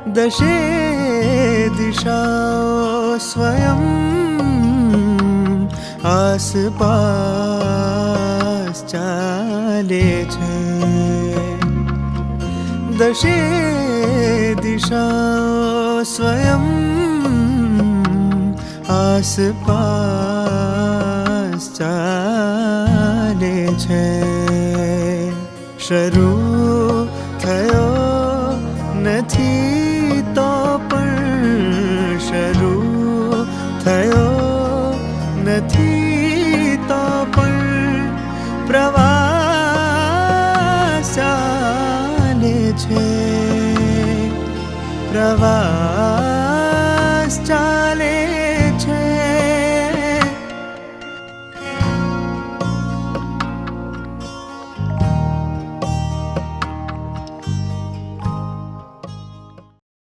दशे दिशाओ स्वयं आसपास चाले छे। दशे दिशाओ स्वयं आसपास चाले छे। शरू थयो नथी तो पण शरू थयो नथी तो पण प्रवास चाले छे। प्रवास